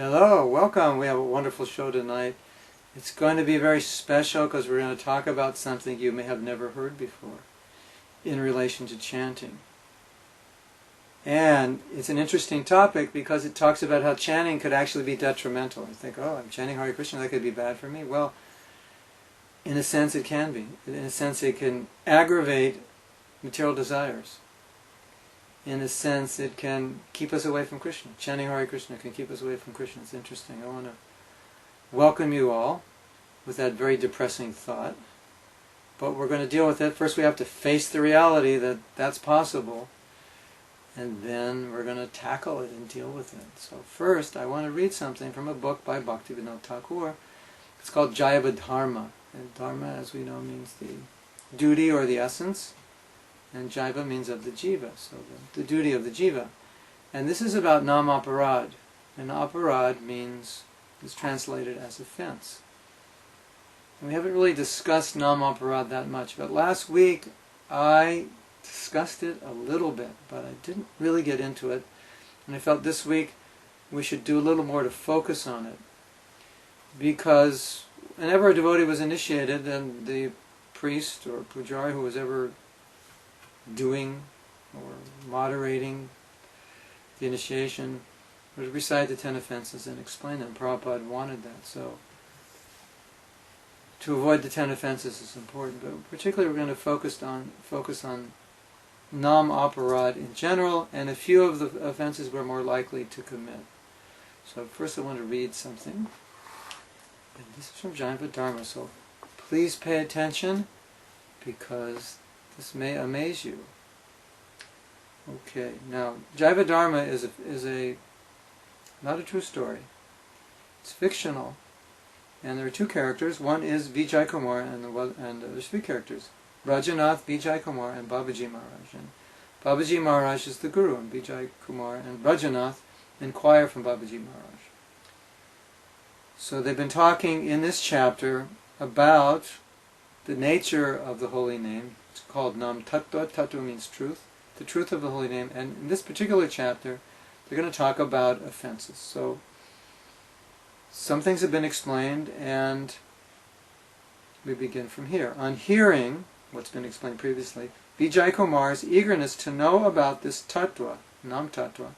Hello, welcome. We have a wonderful show tonight. It's going to be very special because we're going to talk about something you may have never heard before in relation to chanting. And it's an interesting topic because it talks about how chanting could actually be detrimental. You think, oh, I'm chanting Hare Krishna, that could be bad for me. Well, in a sense it can be. In a sense it can aggravate material desires. In a sense, it can keep us away from Krishna. Chanting Hare Krishna can keep us away from Krishna. It's interesting. I want to welcome you all with that very depressing thought. But we're going to deal with it. First we have to face the reality that that's possible. And then we're going to tackle it and deal with it. So first, I want to read something from a book by Bhaktivinoda Thakur. It's called Jaiva Dharma. And Dharma, as we know, means the duty or the essence. And Jaiva means of the jiva, so the duty of the jiva. And this is about nam aparad. And aparad is translated as offense. And we haven't really discussed nam aparad that much, but last week I discussed it a little bit, but I didn't really get into it. And I felt this week we should do a little more to focus on it. Because whenever a devotee was initiated, then the priest or pujari who was ever doing or moderating the initiation would recite the 10 offenses and explain them. Prabhupada wanted that, so to avoid the 10 offenses is important, but particularly we're going to focus on nam aparad in general, and a few of the offenses we're more likely to commit. So first I want to read something, and this is from Jaiva Dharma, so please pay attention because this may amaze you. Okay, now Jaiva Dharma is not a true story. It's fictional, and there are two characters. One is Vijay Kumar, and there's three characters: Rajanath, Vijay Kumar, and Babaji Maharaj. And Babaji Maharaj is the guru, and Vijay Kumar and Rajanath inquire from Babaji Maharaj. So they've been talking in this chapter about the nature of the holy name. It's called Nam Tattva. Tattva means truth. The truth of the holy name. And in this particular chapter, they're going to talk about offenses. So, some things have been explained, and we begin from here. On hearing what's been explained previously, Vijay Kumar's eagerness to know about this Tattva, Nam Tattva,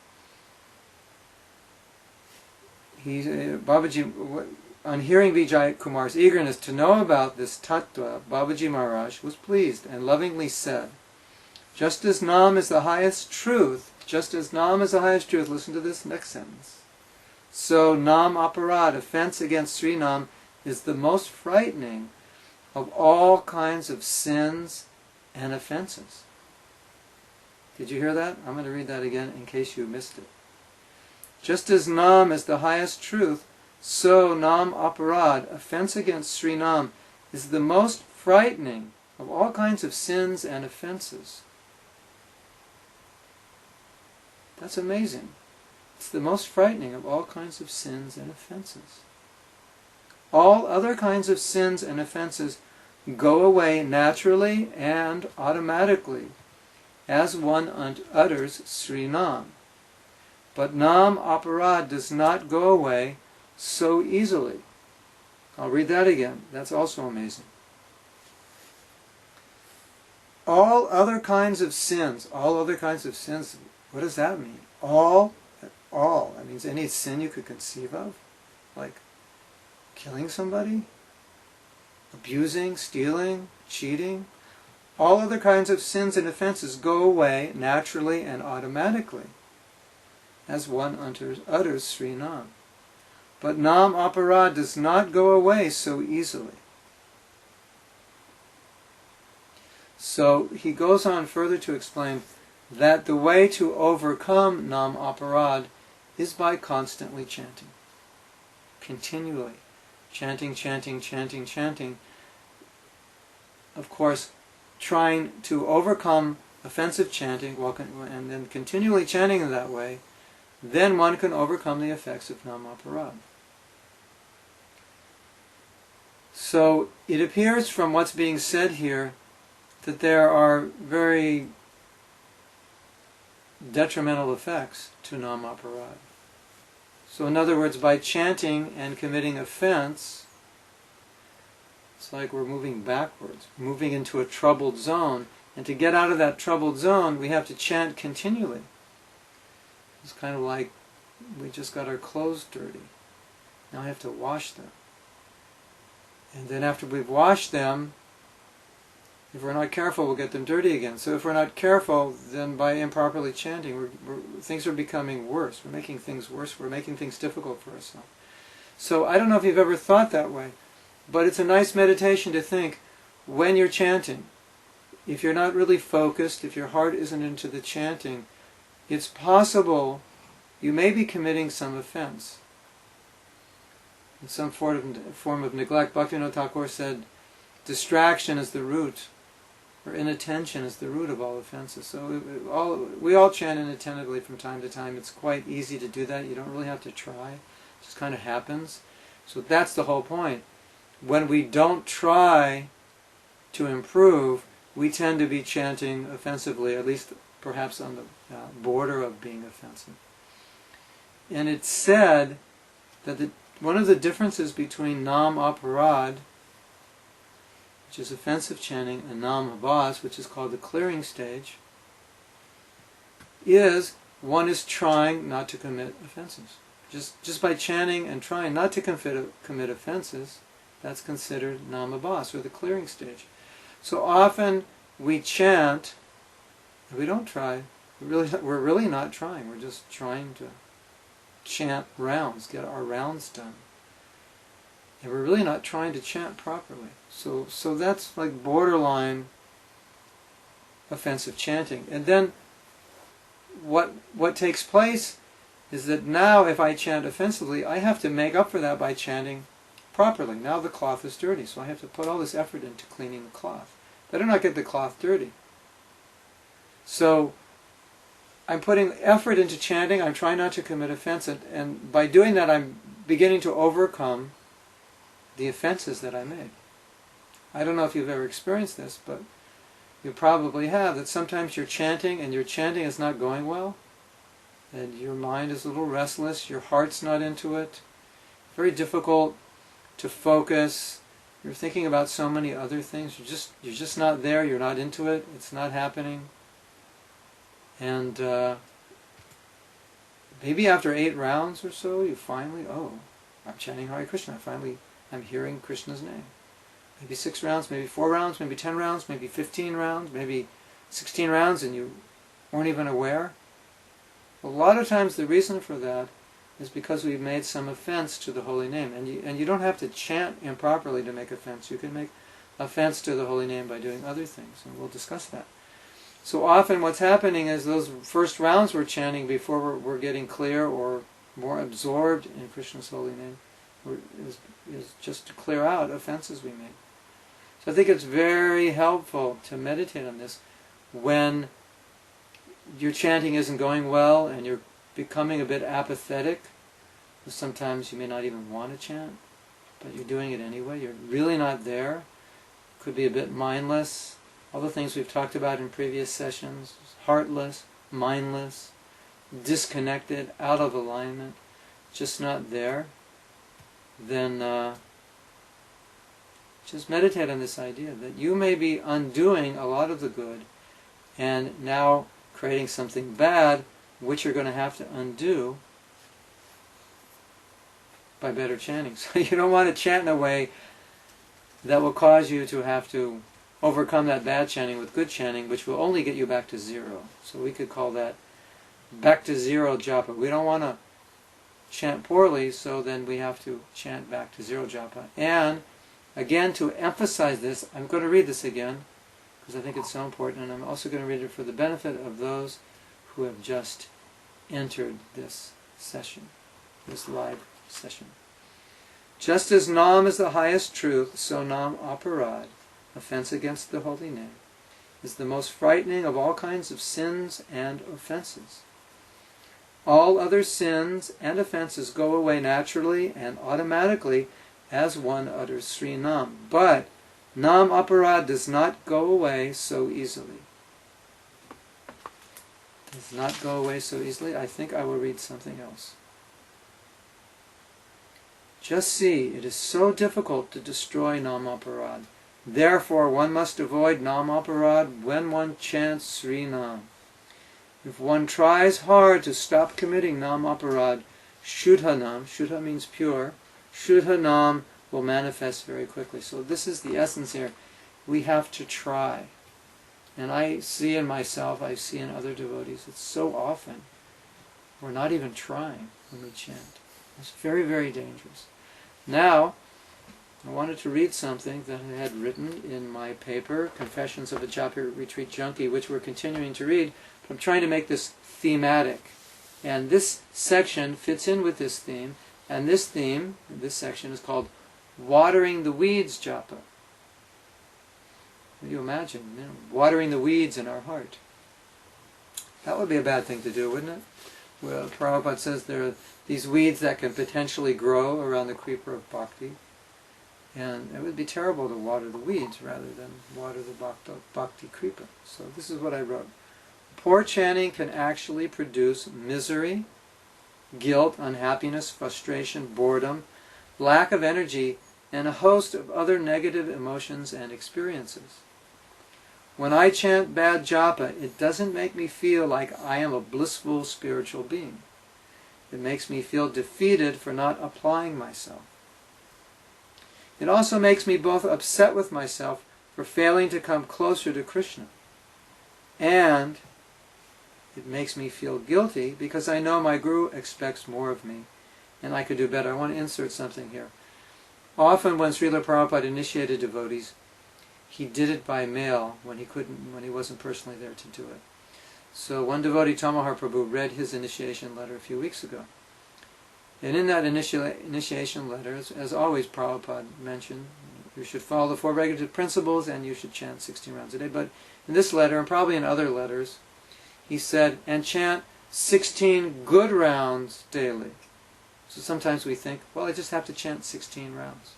on hearing Vijay Kumar's eagerness to know about this Tattva, Babaji Maharaj was pleased and lovingly said, just as Nam is the highest truth, listen to this next sentence, so Nam aparad, offense against Sri Nam, is the most frightening of all kinds of sins and offenses. Did you hear that? I'm going to read that again in case you missed it. Just as Nam is the highest truth, so Nam aparad, offense against Sri Nam, is the most frightening of all kinds of sins and offenses. That's amazing. It's the most frightening of all kinds of sins and offenses. All other kinds of sins and offenses go away naturally and automatically as one utters Sri Nam. But Nam aparad does not go away so easily. I'll read that again. That's also amazing. All other kinds of sins, what does that mean? All, that means any sin you could conceive of, like killing somebody, abusing, stealing, cheating. All other kinds of sins and offenses go away naturally and automatically as one utters Sri Nam. But Nam aparad does not go away so easily. So he goes on further to explain that the way to overcome Nam aparad is by constantly chanting. Continually. Chanting. Of course, trying to overcome offensive chanting and then continually chanting in that way, then one can overcome the effects of Nam aparad. So it appears from what's being said here that there are very detrimental effects to nam aparad. So in other words, by chanting and committing offense, it's like we're moving backwards, moving into a troubled zone. And to get out of that troubled zone, we have to chant continually. It's kind of like we just got our clothes dirty. Now I have to wash them. And then after we've washed them, if we're not careful, we'll get them dirty again. So if we're not careful, then by improperly chanting, things are becoming worse. We're making things worse. We're making things difficult for ourselves. So I don't know if you've ever thought that way, but it's a nice meditation to think, when you're chanting, if you're not really focused, if your heart isn't into the chanting, it's possible you may be committing some offense. In some form of neglect. Bhaktivinoda Thakur said, distraction is the root, or inattention is the root of all offenses. So we all chant inattentively from time to time. It's quite easy to do that. You don't really have to try. It just kind of happens. So that's the whole point. When we don't try to improve, we tend to be chanting offensively, at least perhaps on the border of being offensive. And it's said that one of the differences between nam aparad, which is offensive chanting, and nam habas, which is called the clearing stage, is one is trying not to commit offenses. Just by chanting and trying not to commit offenses, that's considered nam habas, or the clearing stage. So often we chant, and we don't try. We're really not trying. We're just trying to chant rounds, get our rounds done. And we're really not trying to chant properly. So that's like borderline offensive chanting. And then what takes place is that now if I chant offensively, I have to make up for that by chanting properly. Now the cloth is dirty, so I have to put all this effort into cleaning the cloth. Better not get the cloth dirty. So I'm putting effort into chanting, I'm trying not to commit offense, and by doing that I'm beginning to overcome the offenses that I made. I don't know if you've ever experienced this, but you probably have, that sometimes you're chanting and your chanting is not going well, and your mind is a little restless, your heart's not into it, very difficult to focus, you're thinking about so many other things, you're just not there, you're not into it, it's not happening. And maybe after 8 rounds or so, you finally, I'm chanting Hare Krishna. I'm hearing Krishna's name. Maybe 6 rounds, maybe 4 rounds, maybe 10 rounds, maybe 15 rounds, maybe 16 rounds, and you weren't even aware. A lot of times the reason for that is because we've made some offense to the holy name. And you don't have to chant improperly to make offense. You can make offense to the holy name by doing other things, and we'll discuss that. So often what's happening is those first rounds we're chanting before we're getting clear or more absorbed in Krishna's holy name is just to clear out offenses we made. So I think it's very helpful to meditate on this when your chanting isn't going well and you're becoming a bit apathetic. Sometimes you may not even want to chant, but you're doing it anyway. You're really not there. Could be a bit mindless. All the things we've talked about in previous sessions, heartless, mindless, disconnected, out of alignment, just not there, then just meditate on this idea that you may be undoing a lot of the good and now creating something bad which you're going to have to undo by better chanting. So you don't want to chant in a way that will cause you to have to overcome that bad chanting with good chanting, which will only get you back to 0. So we could call that back to 0 japa. We don't want to chant poorly, so then we have to chant back to 0 japa. And again, to emphasize this, I'm going to read this again, because I think it's so important, and I'm also going to read it for the benefit of those who have just entered this session, this live session. Just as Nam is the highest truth, so Nam aparad, offense against the holy name, is the most frightening of all kinds of sins and offenses. All other sins and offenses go away naturally and automatically as one utters Sri Nam. But Nam aparad does not go away so easily. Does not go away so easily. I think I will read something else. Just see, it is so difficult to destroy namaparad. Therefore, one must avoid namaparad when one chants Sri Nam. If one tries hard to stop committing namaparad, Shuddha Nam, Shuddha means pure, Shuddha Nam will manifest very quickly. So this is the essence here. We have to try. And I see in myself, I see in other devotees, it's so often we're not even trying when we chant. It's very, very dangerous. Now, I wanted to read something that I had written in my paper, Confessions of a Japa Retreat Junkie, which we're continuing to read, but I'm trying to make this thematic. And this section fits in with this theme, and this theme, this section, is called Watering the Weeds Japa. Can you imagine, watering the weeds in our heart? That would be a bad thing to do, wouldn't it? Well, Prabhupada says there are these weeds that can potentially grow around the creeper of bhakti, and it would be terrible to water the weeds rather than water the bhakti creeper. So this is what I wrote. Poor chanting can actually produce misery, guilt, unhappiness, frustration, boredom, lack of energy, and a host of other negative emotions and experiences. When I chant bad japa, it doesn't make me feel like I am a blissful spiritual being. It makes me feel defeated for not applying myself. It also makes me both upset with myself for failing to come closer to Krishna, and it makes me feel guilty because I know my Guru expects more of me and I could do better. I want to insert something here. Often when Srila Prabhupada initiated devotees, he did it by mail when he wasn't personally there to do it. So one devotee, Tamahar Prabhu, read his initiation letter a few weeks ago. And in that initiation letter, as always Prabhupada mentioned, you should follow the 4 regulative principles and you should chant 16 rounds a day. But in this letter, and probably in other letters, he said, and chant 16 good rounds daily. So sometimes we think, well, I just have to chant 16 rounds.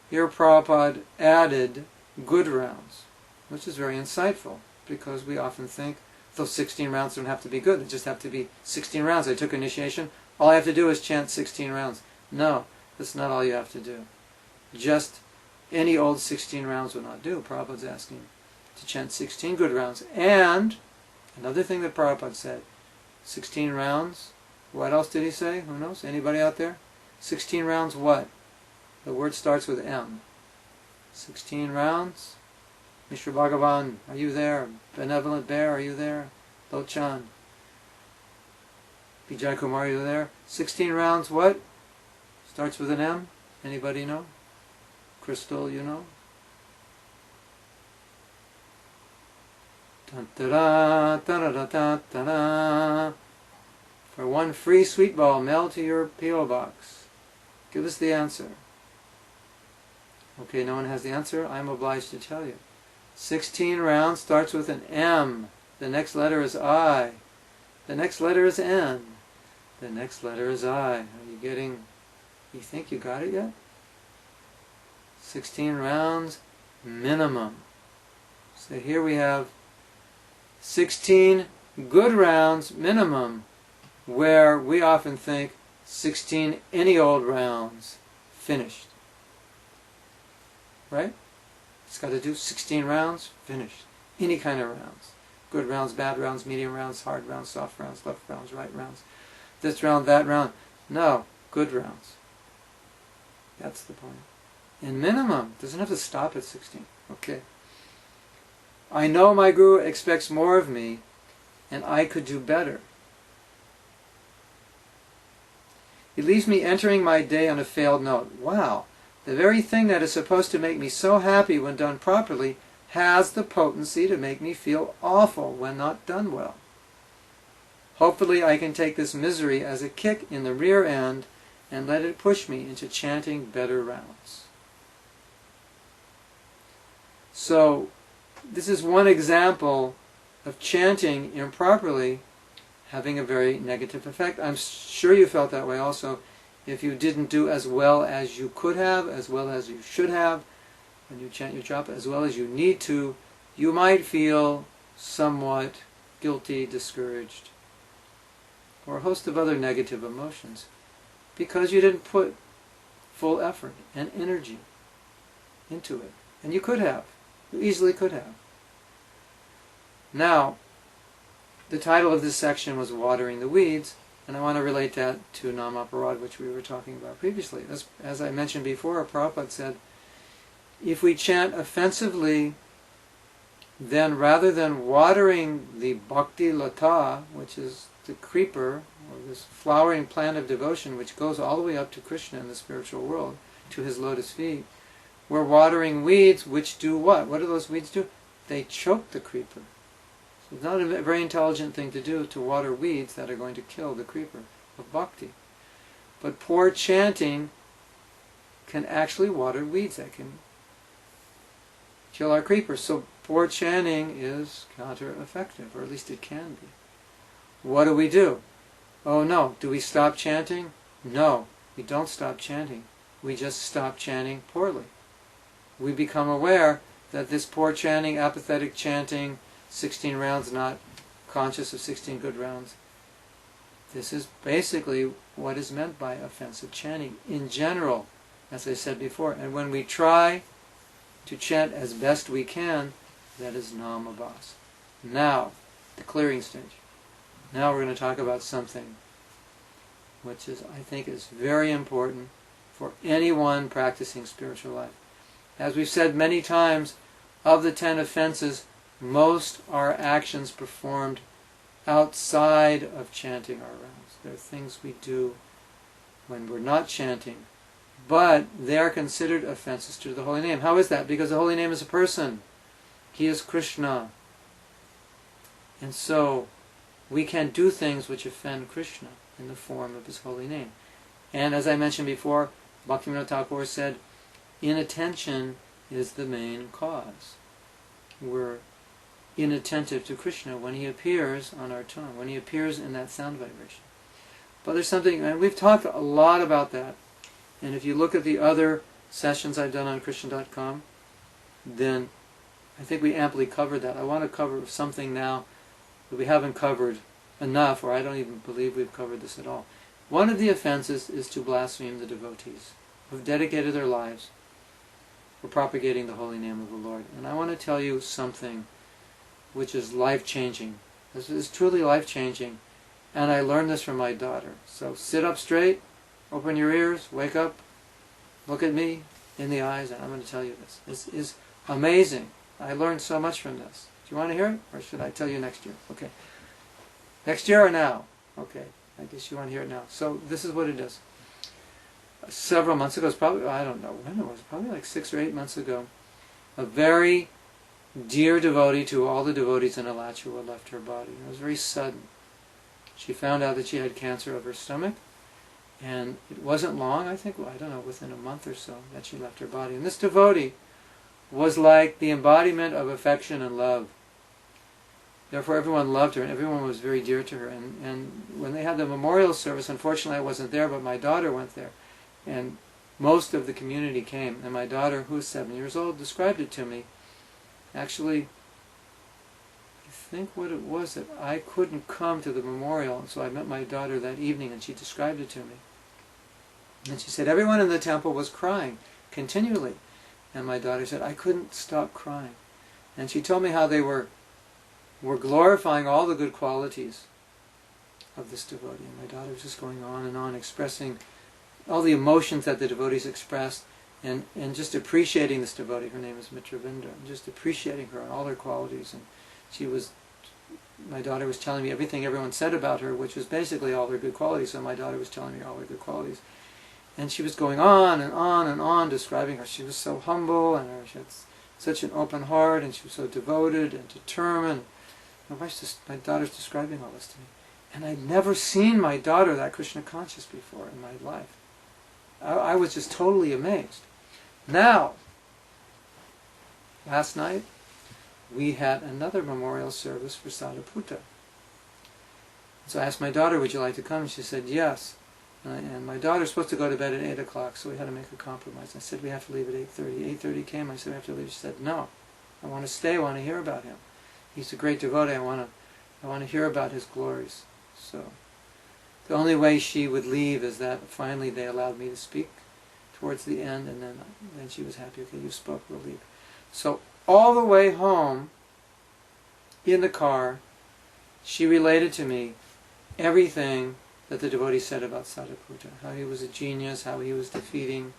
Here Prabhupada added good rounds, which is very insightful, because we often think those 16 rounds don't have to be good, they just have to be 16 rounds. I took initiation, all I have to do is chant 16 rounds. No, that's not all you have to do. Just any old 16 rounds will not do. Prabhupada's asking to chant 16 good rounds. And another thing that Prabhupada said, 16 rounds, what else did he say? Who knows? Anybody out there? 16 rounds what? The word starts with M. 16 rounds. Mishra Bhagavan, are you there? Benevolent Bear, are you there? Lochan. Vijay Kumar, are you there? 16 rounds what? Starts with an M. Anybody know? Crystal, you know? Da-da-da, da-da-da-da-da. For one free sweet ball, mail to your P.O. box. Give us the answer. Okay, no one has the answer. I'm obliged to tell you. 16 rounds starts with an M. The next letter is I. The next letter is N. The next letter is I. Are you getting... You think you got it yet? 16 rounds minimum. So here we have 16 good rounds minimum, where we often think 16 any old rounds finished. Right? It's got to do 16 rounds, finished. Any kind of rounds. Good rounds, bad rounds, medium rounds, hard rounds, soft rounds, left rounds, right rounds. This round, that round. No, good rounds. That's the point. And minimum, doesn't have to stop at 16. Okay. I know my Guru expects more of me, and I could do better. It leaves me entering my day on a failed note. Wow. The very thing that is supposed to make me so happy when done properly has the potency to make me feel awful when not done well. Hopefully I can take this misery as a kick in the rear end and let it push me into chanting better rounds. So, this is one example of chanting improperly having a very negative effect. I'm sure you felt that way also. If you didn't do as well as you could have, as well as you should have, when you chant your japa, as well as you need to, you might feel somewhat guilty, discouraged, or a host of other negative emotions. because you didn't put full effort and energy into it. And you could have. You easily could have. Now, the title of this section was Watering the Weeds, and I want to relate that to Namaparad, which we were talking about previously. As I mentioned before, Prabhupada said, if we chant offensively, then rather than watering the bhakti lata, which is the creeper, or this flowering plant of devotion which goes all the way up to Krishna in the spiritual world, to his lotus feet, we're watering weeds which do what? What do those weeds do? They choke the creeper. So it's not a very intelligent thing to do, to water weeds that are going to kill the creeper of bhakti. But poor chanting can actually water weeds that can kill our creepers. So poor chanting is counter-effective, or at least it can be. What do? Oh no, do we stop chanting? No, we don't stop chanting. We just stop chanting poorly. We become aware that this poor chanting, apathetic chanting, 16 rounds not conscious of 16 good rounds, this is basically what is meant by offensive chanting in general, as I said before. And when we try to chant as best we can, that is namabhas. Now, the clearing stage. Now we're going to talk about something which is, I think, is very important for anyone practicing spiritual life. As we've said many times, of the 10 offenses, most are actions performed outside of chanting our rounds. They're things we do when we're not chanting, but they are considered offenses to the holy name. How is that? Because the holy name is a person. He is Krishna. And so we can do things which offend Krishna in the form of his holy name. And as I mentioned before, Bhaktivinoda Thakur said, inattention is the main cause. We're inattentive to Krishna when he appears on our tongue, when he appears in that sound vibration. But there's something, and we've talked a lot about that, and if you look at the other sessions I've done on Krishna.com, then I think we amply covered that. I want to cover something now that we haven't covered enough, or I don't even believe we've covered this at all. One of the offenses is to blaspheme the devotees who have dedicated their lives for propagating the holy name of the Lord. And I want to tell you something which is life-changing. This is truly life-changing, and I learned this from my daughter. So sit up straight, open your ears, wake up, look at me in the eyes, and I'm going to tell you this. This is amazing. I learned so much from this. Do you want to hear it, or should I tell you next year? Okay. Next year or now? Okay. I guess you want to hear it now. So this is what it is. Several months ago, it's probably, I don't know when it was, probably like 6 or 8 months ago, a very dear devotee to all the devotees in Alachua left her body. It was very sudden. She found out that she had cancer of her stomach, and it wasn't long, I think, I don't know, within a month or so, that she left her body. And this devotee was like the embodiment of affection and love. Therefore everyone loved her, and everyone was very dear to her. And when they had the memorial service, unfortunately I wasn't there, but my daughter went there. And most of the community came. And my daughter, who was 7 years old, described it to me. Actually, I think what it was that I couldn't come to the memorial, so I met my daughter that evening, and she described it to me. And she said, everyone in the temple was crying continually. And my daughter said, I couldn't stop crying. And she told me how they were glorifying all the good qualities of this devotee. And my daughter was just going on and on, expressing all the emotions that the devotees expressed, and just appreciating this devotee. Her name is Mitravinda, and just appreciating her and all her qualities. And my daughter was telling me everything everyone said about her, which was basically all her good qualities. So my daughter was telling me all her good qualities. And she was going on and on and on, describing her. She was so humble, and she had such an open heart, and she was so devoted and determined. My daughter's describing all this to me. And I'd never seen my daughter that Krishna conscious before in my life. I was just totally amazed. Now, last night, we had another memorial service for Sadhuputta. So I asked my daughter, would you like to come? And she said, yes. And my daughter's supposed to go to bed at 8 o'clock, so we had to make a compromise. I said, we have to leave at 8:30. 8:30 came, I said, we have to leave. She said, no, I want to stay, I want to hear about him. He's a great devotee, I want to hear about his glories. So The only way she would leave is that finally they allowed me to speak towards the end, and then she was happy. Okay, you spoke, we'll leave. So all the way home, in the car, she related to me everything that the devotee said about Sariputta. How he was a genius, how he was defeating,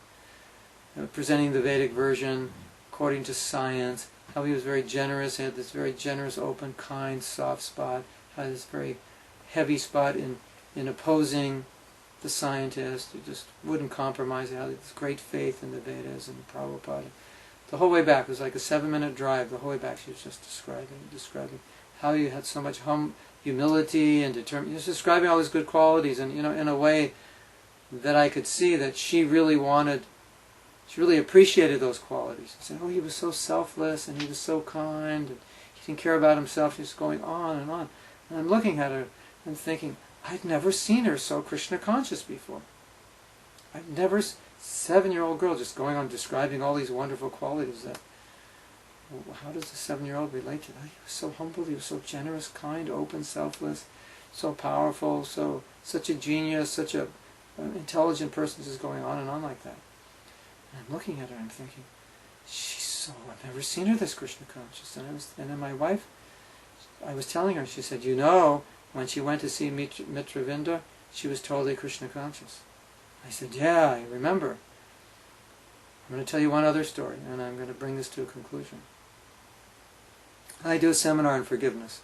presenting the Vedic version according to science, how he was very generous, he had this very generous, open, kind, soft spot, had this very heavy spot in opposing the scientist, who just wouldn't compromise. He had this great faith in the Vedas and Prabhupada. The whole way back, it was like a 7-minute drive, the whole way back she was just describing how you had so much humility and determination, just describing all these good qualities, and in a way that I could see that she really appreciated those qualities. She said, oh, he was so selfless, and he was so kind, and he didn't care about himself. He's going on and on. And I'm looking at her and thinking, I'd never seen her so Krishna conscious before. I've never, 7-year-old girl just going on describing all these wonderful qualities that, well, how does the 7-year-old relate to that? He was so humble, he was so generous, kind, open, selfless, so powerful, such a genius, such an intelligent person, just going on and on like that. And I'm looking at her and I'm thinking, I've never seen her this Krishna conscious. And then my wife, I was telling her, she said, when she went to see Mitravinda, she was totally Krishna conscious. I said, yeah, I remember. I'm going to tell you one other story, and I'm going to bring this to a conclusion. I do a seminar on forgiveness.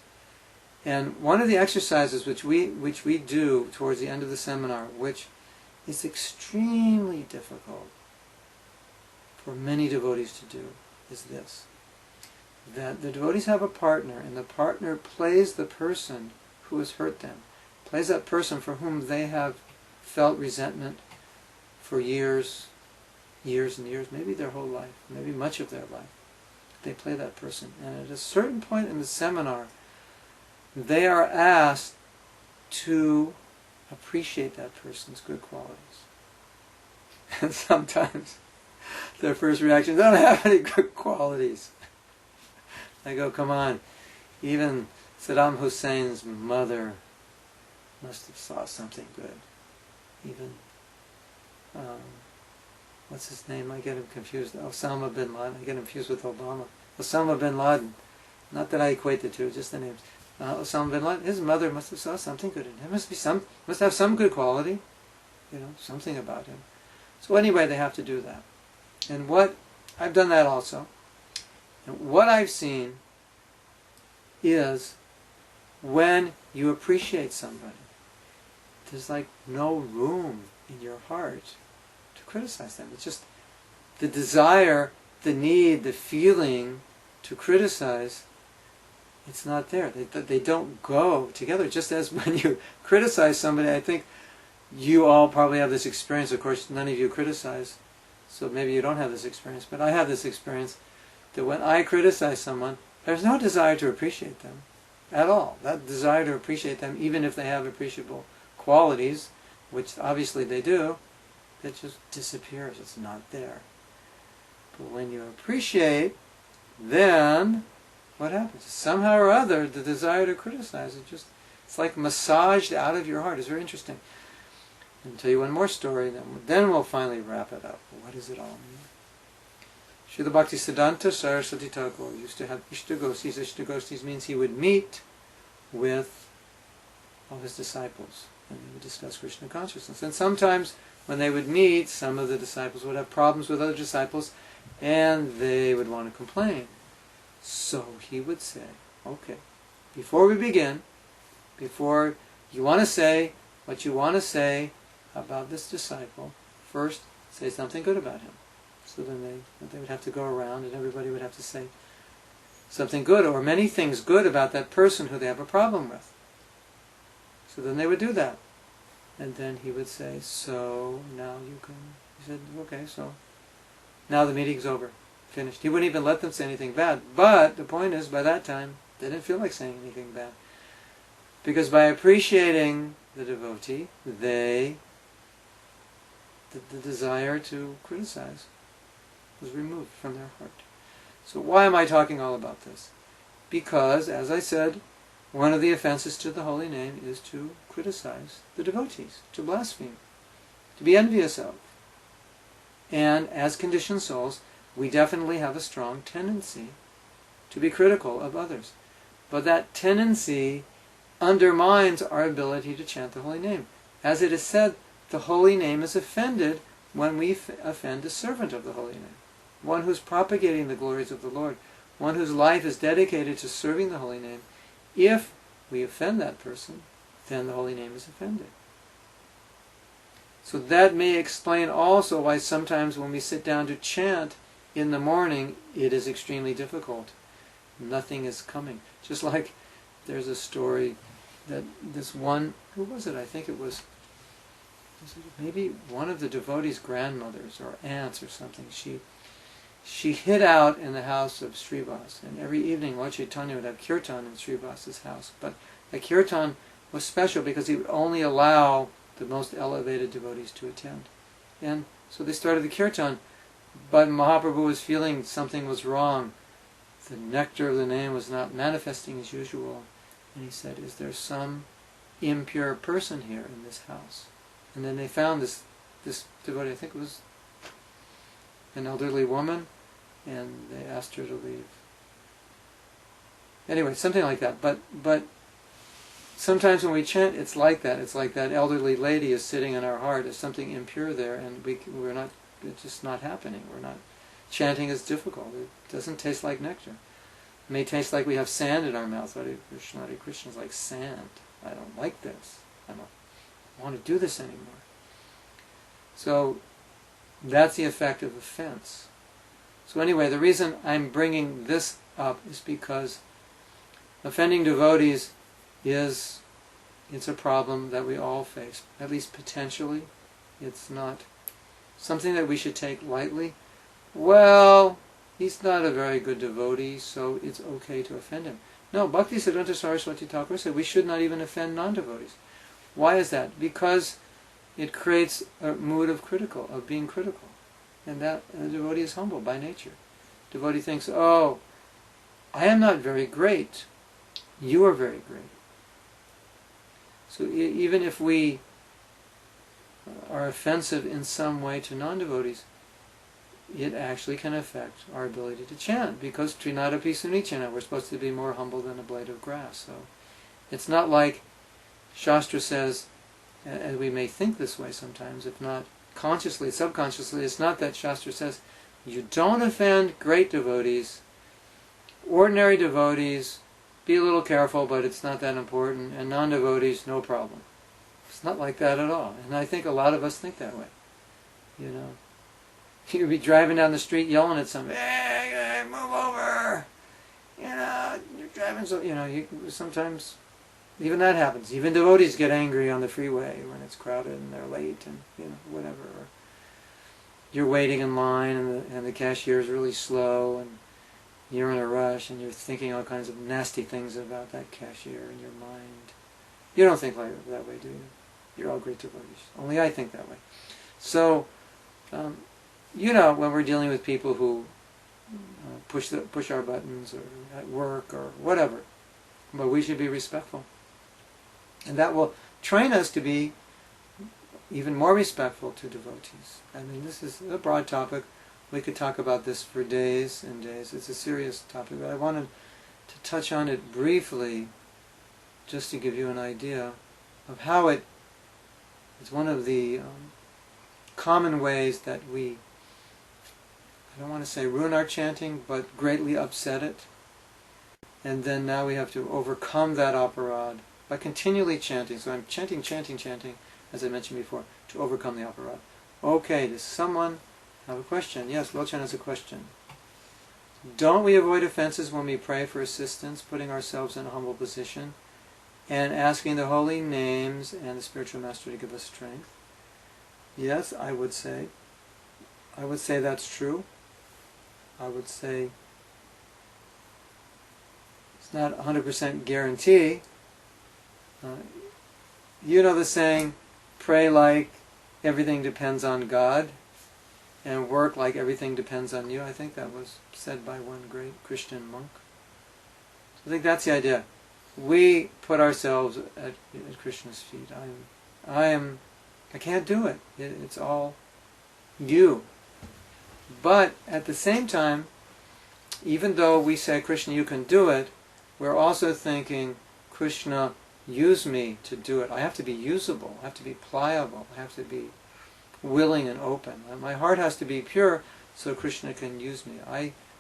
And one of the exercises which we do towards the end of the seminar, which is extremely difficult for many devotees to do, is this. That the devotees have a partner, and the partner plays the person who has hurt them. Plays that person for whom they have felt resentment for years and years, maybe their whole life, maybe much of their life. They play that person. And at a certain point in the seminar, they are asked to appreciate that person's good qualities. And sometimes their first reaction, they don't have any good qualities. I go, come on, even Saddam Hussein's mother must have saw something good. Even, what's his name? I get him confused. Osama bin Laden. I get him confused with Obama. Osama bin Laden. Not that I equate the two, just the names. Osama bin Laden. His mother must have saw something good in him. Must have some good quality. Something about him. So anyway, they have to do that. And I've done that also. And what I've seen is when you appreciate somebody, there's like no room in your heart to criticize them. It's just the desire, the need, the feeling to criticize, it's not there. They don't go together. Just as when you criticize somebody, I think you all probably have this experience. Of course, none of you criticize, so maybe you don't have this experience, but I have this experience that when I criticize someone, there's no desire to appreciate them at all. That desire to appreciate them, even if they have appreciable qualities, which obviously they do, it just disappears. It's not there. But when you appreciate, then what happens? Somehow or other, the desire to criticize, it's like massaged out of your heart. It's very interesting. I'll tell you one more story, then we'll finally wrap it up. What does it all mean? Srila Bhaktisiddhanta Saraswati Thakur used to have Ishtagostis. Ishtagostis means he would meet with all his disciples, and he would discuss Krishna consciousness. And sometimes when they would meet, some of the disciples would have problems with other disciples, and they would want to complain. So he would say, okay, before we begin, before you want to say what you want to say about this disciple, first say something good about him. So then they would have to go around and everybody would have to say something good or many things good about that person who they have a problem with. So then they would do that. And then he would say, so now you can... He said, okay, so now the meeting's over. Finished. He wouldn't even let them say anything bad. But the point is, by that time, they didn't feel like saying anything bad. Because by appreciating the devotee, the desire to criticize was removed from their heart. So why am I talking all about this? Because, as I said one of the offenses to the holy name is to criticize the devotees, to blaspheme, to be envious of. And as conditioned souls, we definitely have a strong tendency to be critical of others. But that tendency undermines our ability to chant the holy name. As it is said, the holy name is offended when we offend a servant of the holy name, one who's propagating the glories of the Lord, one whose life is dedicated to serving the holy name. If we offend that person, then the holy name is offended. So that may explain also why sometimes when we sit down to chant in the morning, it is extremely difficult. Nothing is coming. Just like there's a story that this one, who was it? I think it was maybe one of the devotees' grandmothers or aunts or something. She hid out in the house of Srivas, and every evening Lord Chaitanya would have kirtan in Srivas's house. But the kirtan was special because he would only allow the most elevated devotees to attend. And so they started the kirtan, but Mahaprabhu was feeling something was wrong. The nectar of the name was not manifesting as usual. And he said, is there some impure person here in this house? And then they found this devotee, I think it was an elderly woman, and they asked her to leave. Anyway, something like that. But sometimes when we chant, it's like that. It's like that elderly lady is sitting in our heart. There's something impure there, and we're not. It's just not happening. We're not. Chanting is difficult. It doesn't taste like nectar. It may taste like we have sand in our mouth. Hare Krishna is like sand. I don't like this. I don't want to do this anymore. So that's the effect of offense. So anyway, the reason I'm bringing this up is because offending devotees it's a problem that we all face, at least potentially. It's not something that we should take lightly. Well, he's not a very good devotee, so it's okay to offend him. No, Bhaktisiddhanta Saraswati Thakur said we should not even offend non-devotees. Why is that? Because it creates a mood of being critical. And that the devotee is humble by nature. Devotee thinks, oh, I am not very great. You are very great. So even if we are offensive in some way to non-devotees, it actually can affect our ability to chant, because Trinadapi Sunichana, we're supposed to be more humble than a blade of grass. So it's not like Shastra says, and we may think this way sometimes, if not consciously, subconsciously, it's not that Shastra says, you don't offend great devotees, ordinary devotees, be a little careful, but it's not that important, and non-devotees, no problem. It's not like that at all. And I think a lot of us think that way. You know, you'd be driving down the street yelling at somebody, hey, move over! You know, you're driving so, sometimes even that happens. Even devotees get angry on the freeway when it's crowded and they're late and, whatever. Or you're waiting in line and the cashier is really slow and you're in a rush and you're thinking all kinds of nasty things about that cashier in your mind. You don't think like that way, do you? You're all great devotees. Only I think that way. So, when we're dealing with people who push our buttons or at work or whatever, but we should be respectful. And that will train us to be even more respectful to devotees. I mean, this is a broad topic. We could talk about this for days and days. It's a serious topic, but I wanted to touch on it briefly just to give you an idea of how it's one of the common ways that we, I don't want to say ruin our chanting, but greatly upset it. And then now we have to overcome that aparad by continually chanting. So I'm chanting, as I mentioned before, to overcome the aparad. Okay, does someone have a question? Yes, Lochan has a question. Don't we avoid offenses when we pray for assistance, putting ourselves in a humble position, and asking the holy names and the spiritual master to give us strength? Yes, I would say that's true. I would say it's not 100% guarantee. The saying, pray like everything depends on God, and work like everything depends on you. I think that was said by one great Christian monk. I think that's the idea. we put ourselves at Krishna's feet. I can't do it. It's all you. But at the same time, even though we say, Krishna, you can do it, we're also thinking, Krishna, use me to do it. I have to be usable. I have to be pliable. I have to be willing and open. My heart has to be pure so Krishna can use me.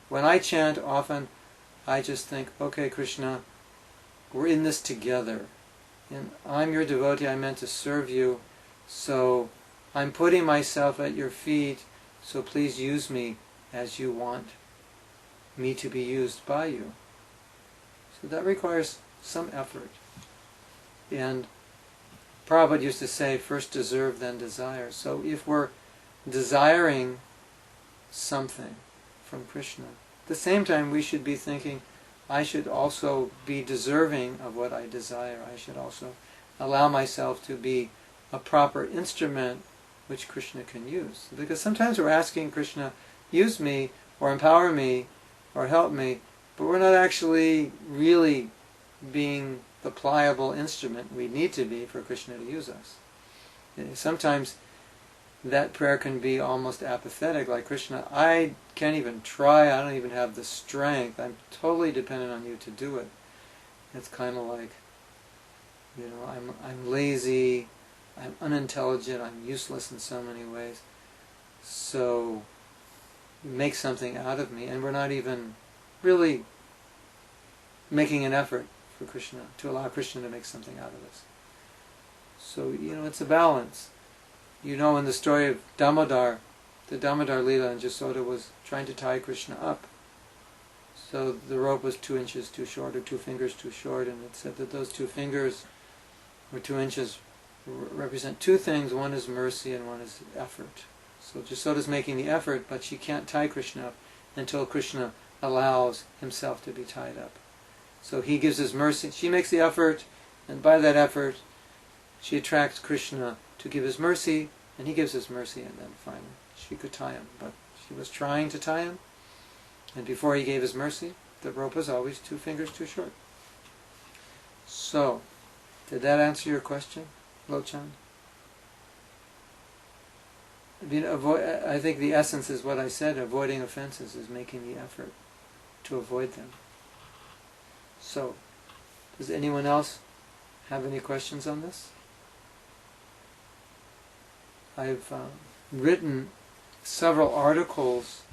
When I chant, often I just think, okay, Krishna, we're in this together. And I'm your devotee. I'm meant to serve you. So I'm putting myself at your feet. So please use me as you want me to be used by you. So that requires some effort. And Prabhupada used to say, first deserve, then desire. So if we're desiring something from Krishna, at the same time we should be thinking, I should also be deserving of what I desire. I should also allow myself to be a proper instrument which Krishna can use. Because sometimes we're asking Krishna, use me, or empower me, or help me, but we're not actually really being the pliable instrument we need to be for Krishna to use us. Sometimes that prayer can be almost apathetic, like, Krishna, I can't even try, I don't even have the strength, I'm totally dependent on you to do it. It's kind of like, I'm lazy, I'm unintelligent, I'm useless in so many ways, so make something out of me. And we're not even really making an effort for Krishna, to allow Krishna to make something out of us. So, it's a balance. In the story of Damodar, the Damodar Leela, and Jasoda was trying to tie Krishna up. So the rope was 2 inches too short, or 2 fingers too short, and it said that those 2 fingers, or 2 inches, represent 2 things. One is mercy and one is effort. So Jasoda's making the effort, but she can't tie Krishna up until Krishna allows himself to be tied up. So he gives his mercy, she makes the effort, and by that effort she attracts Krishna to give his mercy, and he gives his mercy, and then finally she could tie him. But she was trying to tie him, and before he gave his mercy, the rope was always 2 fingers too short. So, did that answer your question, Lochan? I think the essence is what I said, avoiding offenses is making the effort to avoid them. So, does anyone else have any questions on this? I've written several articles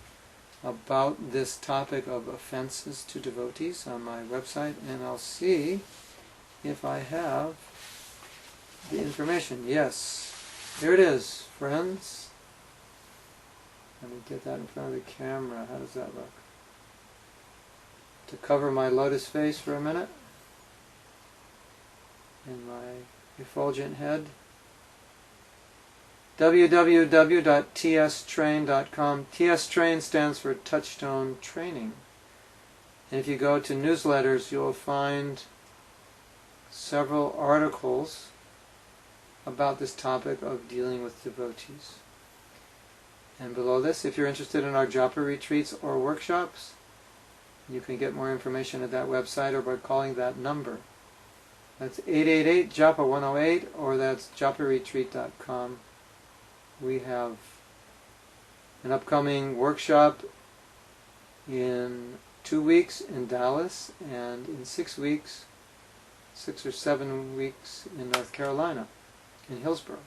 about this topic of offenses to devotees on my website, and I'll see if I have the information. Yes, here it is, friends. Let me get that in front of the camera. How does that look? To cover my lotus face for a minute and my effulgent head. www.tstrain.com. TStrain stands for Touchstone Training. And if you go to newsletters, you'll find several articles about this topic of dealing with devotees. And below this, if you're interested in our japa retreats or workshops, you can get more information at that website or by calling that number. That's 888-JAPA-108, or that's japaretreat.com. We have an upcoming workshop in 2 weeks in Dallas, and in 6 weeks, 6 or 7 weeks in North Carolina, in Hillsborough.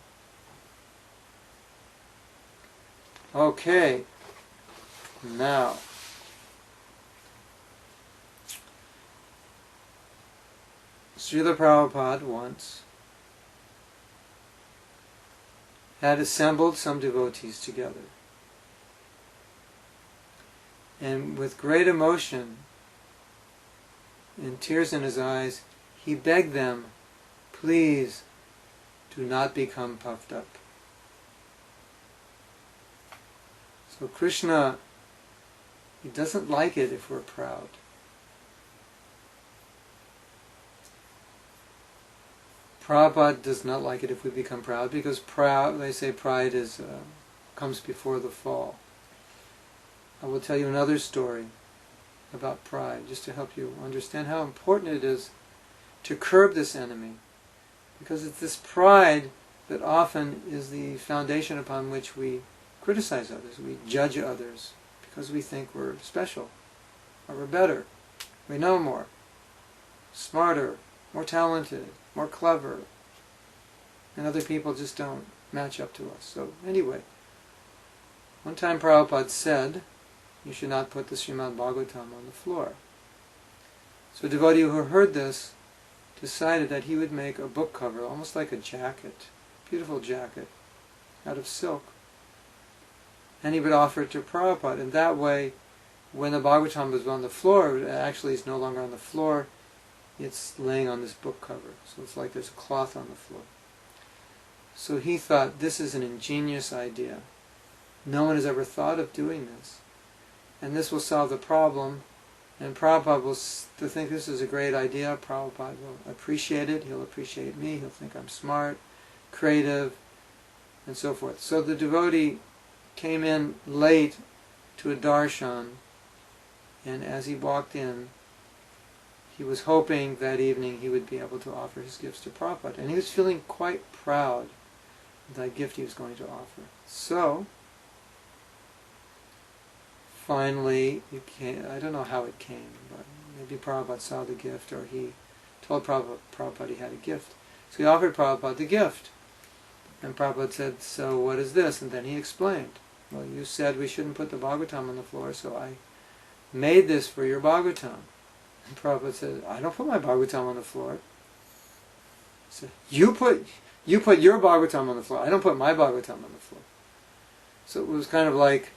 Okay, now, Srila Prabhupada once had assembled some devotees together, and with great emotion and tears in his eyes, he begged them, please do not become puffed up. So Krishna, he doesn't like it if we're proud. Prabhupada does not like it if we become proud, because they say pride comes before the fall. I will tell you another story about pride, just to help you understand how important it is to curb this enemy. Because it's this pride that often is the foundation upon which we criticize others, we judge others, because we think we're special, or we're better, we know more, smarter, more talented, more clever, and other people just don't match up to us. So anyway, one time Prabhupada said, you should not put the Srimad Bhagavatam on the floor. So a devotee who heard this decided that he would make a book cover, almost like a jacket, beautiful jacket, out of silk. And he would offer it to Prabhupada. And that way, when the Bhagavatam was on the floor, it actually is no longer on the floor, it's laying on this book cover. So it's like there's a cloth on the floor. So he thought, this is an ingenious idea. No one has ever thought of doing this. And this will solve the problem. And Prabhupada will think this is a great idea. Prabhupada will appreciate it. He'll appreciate me. He'll think I'm smart, creative, and so forth. So the devotee came in late to a darshan, and as he walked in, he was hoping that evening he would be able to offer his gifts to Prabhupada. And he was feeling quite proud of that gift he was going to offer. So, finally, I don't know how it came, but maybe Prabhupada saw the gift, or he told Prabhupada he had a gift. So he offered Prabhupada the gift. And Prabhupada said, so what is this? And then he explained, well, you said we shouldn't put the Bhagavatam on the floor, so I made this for your Bhagavatam. And Prabhupada said, I don't put my Bhagavatam on the floor. He said, you put your Bhagavatam on the floor. I don't put my Bhagavatam on the floor. So it was kind of like,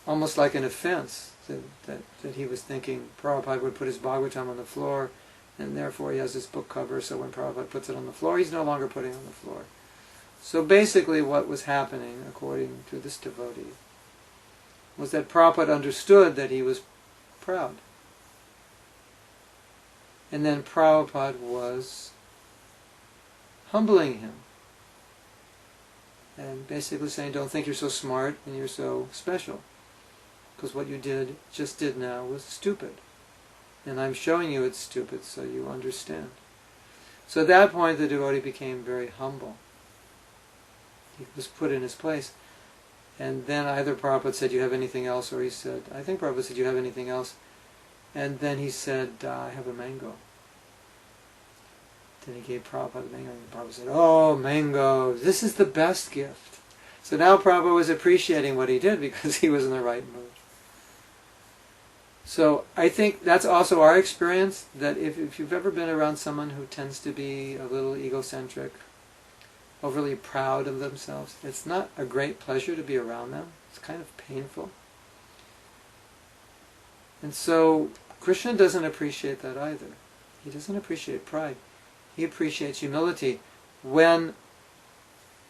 almost like an offense that he was thinking Prabhupada would put his Bhagavatam on the floor, and therefore he has this book cover, so when Prabhupada puts it on the floor, he's no longer putting it on the floor. So basically what was happening, according to this devotee, was that Prabhupada understood that he was proud. And then Prabhupada was humbling him. And basically saying, don't think you're so smart and you're so special. Because what you just did now was stupid. And I'm showing you it's stupid so you understand. So at that point the devotee became very humble. He was put in his place. And then either Prabhupada said, you have anything else? Or he said, I think Prabhupada said, you have anything else? And then he said, I have a mango. Then he gave Prabhupada a mango. And Prabhupada said, oh, mango, this is the best gift. So now Prabhupada was appreciating what he did because he was in the right mood. So I think that's also our experience, that if you've ever been around someone who tends to be a little egocentric, overly proud of themselves, it's not a great pleasure to be around them. It's kind of painful. And so Krishna doesn't appreciate that either. He doesn't appreciate pride. He appreciates humility. When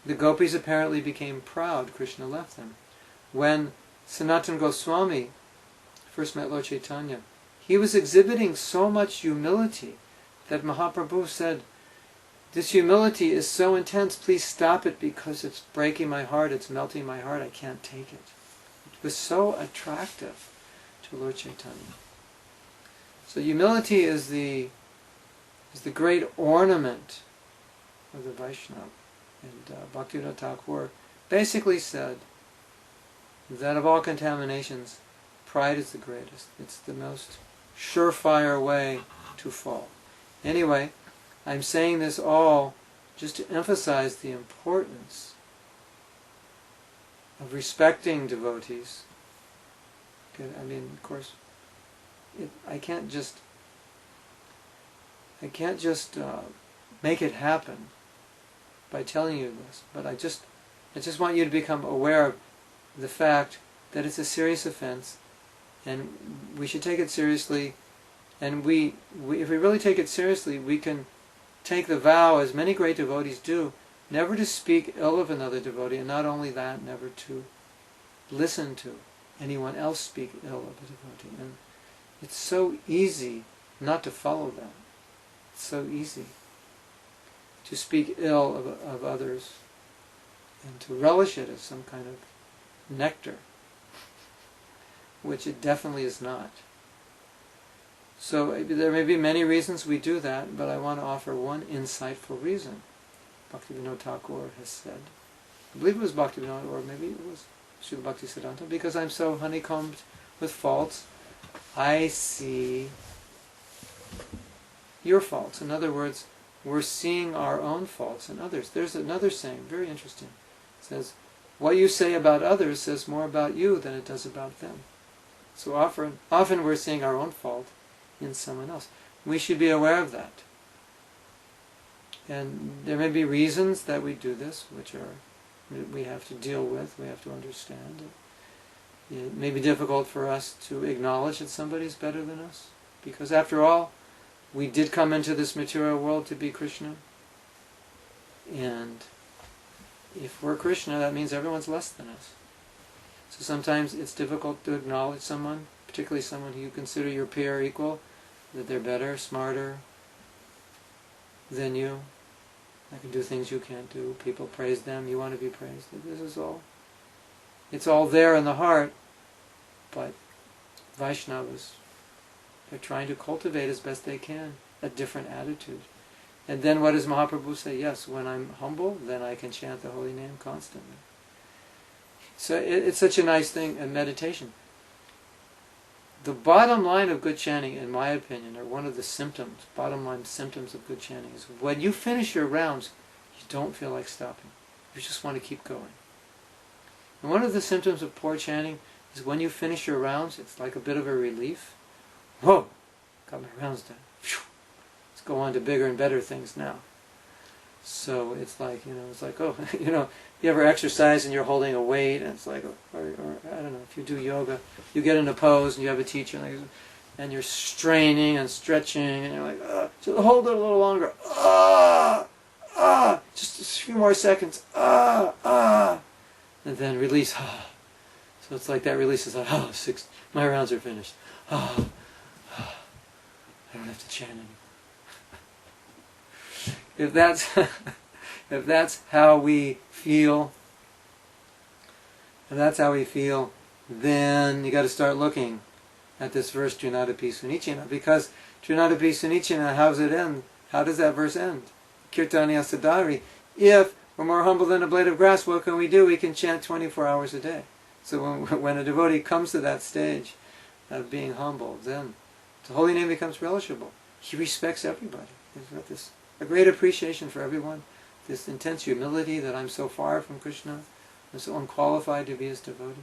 the gopis apparently became proud, Krishna left them. When Sanatana Goswami first met Lord Chaitanya, he was exhibiting so much humility that Mahaprabhu said, this humility is so intense, please stop it because it's breaking my heart, it's melting my heart, I can't take it. It was so attractive to Lord Chaitanya. So humility is the great ornament of the Vaishnava. And Bhaktivinoda Thakur basically said that of all contaminations, pride is the greatest. It's the most surefire way to fall. Anyway, I'm saying this all just to emphasize the importance of respecting devotees. I mean, of course, I can't just make it happen by telling you this, but I just want you to become aware of the fact that it's a serious offense, and we should take it seriously. And if we really take it seriously, we can take the vow, as many great devotees do, never to speak ill of another devotee, and not only that, never to listen to anyone else speak ill of a devotee. And it's so easy not to follow that. It's so easy to speak ill of others and to relish it as some kind of nectar, which it definitely is not. So there may be many reasons we do that, but I want to offer one insightful reason. Bhaktivinoda Thakur has said, I believe it was Bhaktivinoda, or maybe it was Srila Bhaktisiddhanta, because I'm so honeycombed with faults, I see your faults. In other words, we're seeing our own faults in others. There's another saying, very interesting. It says, what you say about others says more about you than it does about them. So often we're seeing our own fault in someone else. We should be aware of that. And there may be reasons that we do this, which we have to deal with, we have to understand. It may be difficult for us to acknowledge that somebody's better than us, because after all, we did come into this material world to be Krishna. And if we're Krishna, that means everyone's less than us. So sometimes it's difficult to acknowledge someone, particularly someone who you consider your peer or equal, that they're better, smarter than you. They can do things you can't do. People praise them, you want to be praised. This is all. It's all there in the heart, but Vaishnavas, they're trying to cultivate as best they can a different attitude. And then what does Mahaprabhu say? Yes, when I'm humble, then I can chant the holy name constantly. So it's such a nice thing in meditation. The bottom line of good chanting, in my opinion, or one of the symptoms, bottom line symptoms of good chanting, is when you finish your rounds, you don't feel like stopping. You just want to keep going. And one of the symptoms of poor chanting is when you finish your rounds, it's like a bit of a relief. Whoa, got my rounds done. Let's go on to bigger and better things now. So it's like, oh, you ever exercise and you're holding a weight, and it's like, or I don't know, if you do yoga, you get in a pose and you have a teacher, and you're straining and stretching, and you're like, so hold it a little longer, just a few more seconds, and then release, So it's like that release is like, my rounds are finished, I don't have to chant anymore. If that's how we feel, then you got to start looking at this verse Trinadapi Sunichina, because Trinadapi Sunichina, how does it end? How does that verse end? Kirtaniya Sadari. If we're more humble than a blade of grass, what can we do? We can chant 24 hours a day. So when a devotee comes to that stage of being humble, then the holy name becomes relishable. He respects everybody. He's got a great appreciation for everyone, this intense humility that I'm so far from Krishna, I'm so unqualified to be his devotee.